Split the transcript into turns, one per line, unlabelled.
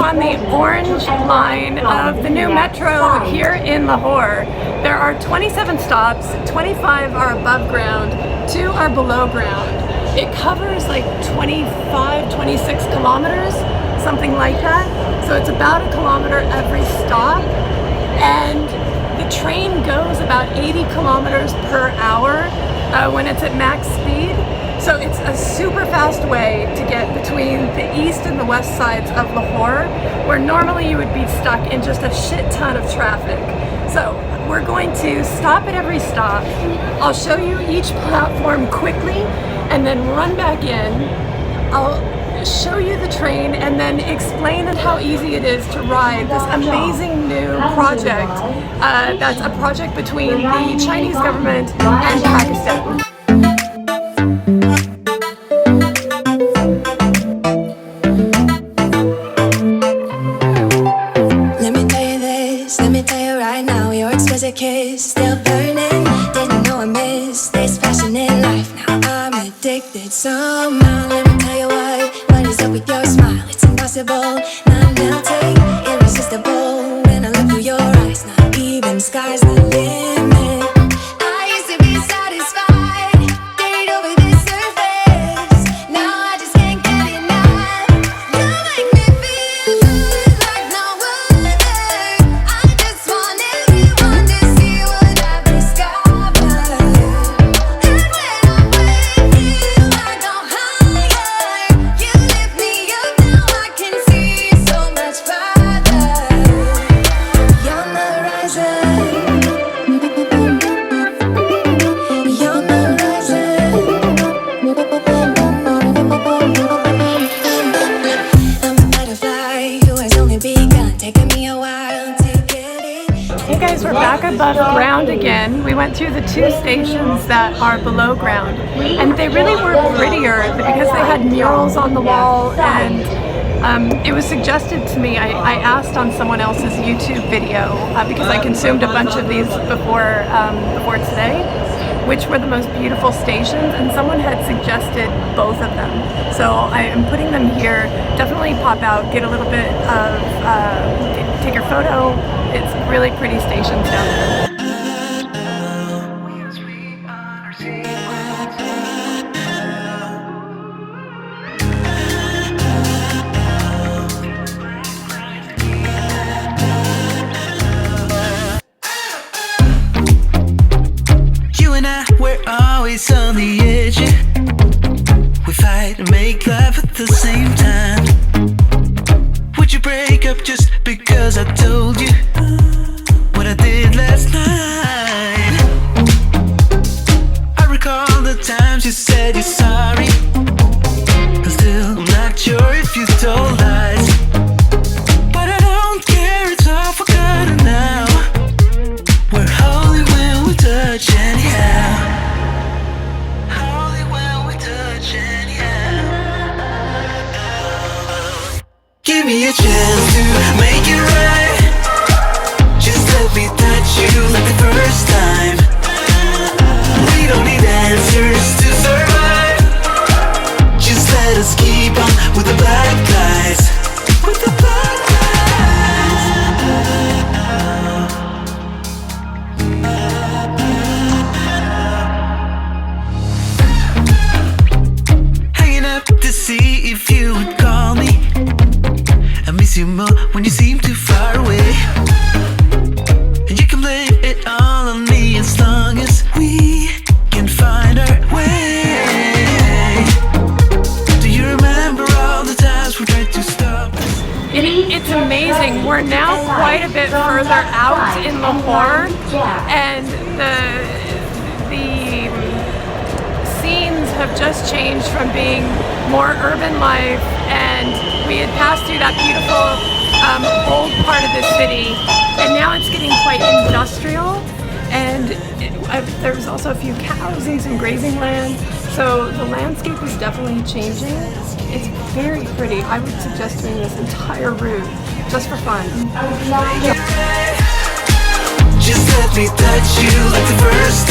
on the orange line of the new metro here in Lahore. There are 27 stops, 25 are above ground, 2 are below ground. It covers like 25, 26 kilometers, something like that. So it's about a kilometer every stop. And the train goes about 80 kilometers per hour when it's at max speed. So it's a super fast way to get between the east and the west sides of Lahore, where normally you would be stuck in just a shit ton of traffic. So we're going to stop at every stop. I'll show you each platform quickly and then run back in. I'll show you the train and then explain how easy it is to ride this amazing new project that's a project between the Chinese government and Pakistan.
Kiss still burning, didn't know I missed this passion in life. Now I'm addicted somehow. Let me tell you what is up with your smile? It's impossible, not melting, irresistible. When I look through your eyes, not even sky's the limit. I used to be satisfied, stayed over this surface. Now I just can't get enough. You make me feel good like no other. I just want everyone to see what I've discovered. And when I'm with you, I go higher. You lift me up, now I can see so much further. You're on the horizon. You're on the horizon. I'm a butterfly who has only begun, taking me a while to get it.
Hey guys, we're back above ground again. We went through the 2 stations that are below ground, and they really were prettier because they had murals on the wall, and it was suggested to me. I asked on someone else's YouTube video because I consumed a bunch of these before today, which were the most beautiful stations, and someone had suggested both of them. So I am putting them here. Definitely pop out, get a little bit of, take your photo. It's really pretty stations down there.
You and I, we're always on the edge. We fight and make love at the same time. Would you break up just because I told you what I did last night? I recall the times you said you're sorry. I'm still not sure if you told lies, but I don't care, it's all forgotten now. We're holy when we touch anyhow. Holy when we touch anyhow. Give me a chance to make it right. Just let me touch you like the first time. We don't need answers to survive. Just let us keep on with the black lights. With the black lights. Hanging up to see if you would call me. I miss you more when you seem too far away. And you can blame it all on me as long as we can find our way. Do you remember all the times we tried to stop?
It's amazing. We're now quite a bit further out in Lahore, and the scenes have just changed from being more urban life, and we had passed through that beautiful old part of the city, and now it's getting quite industrial, and there was also a few cows and some grazing land, so the landscape is definitely changing. It's very pretty. I would suggest doing this entire route just for fun.
Just let me touch you like the first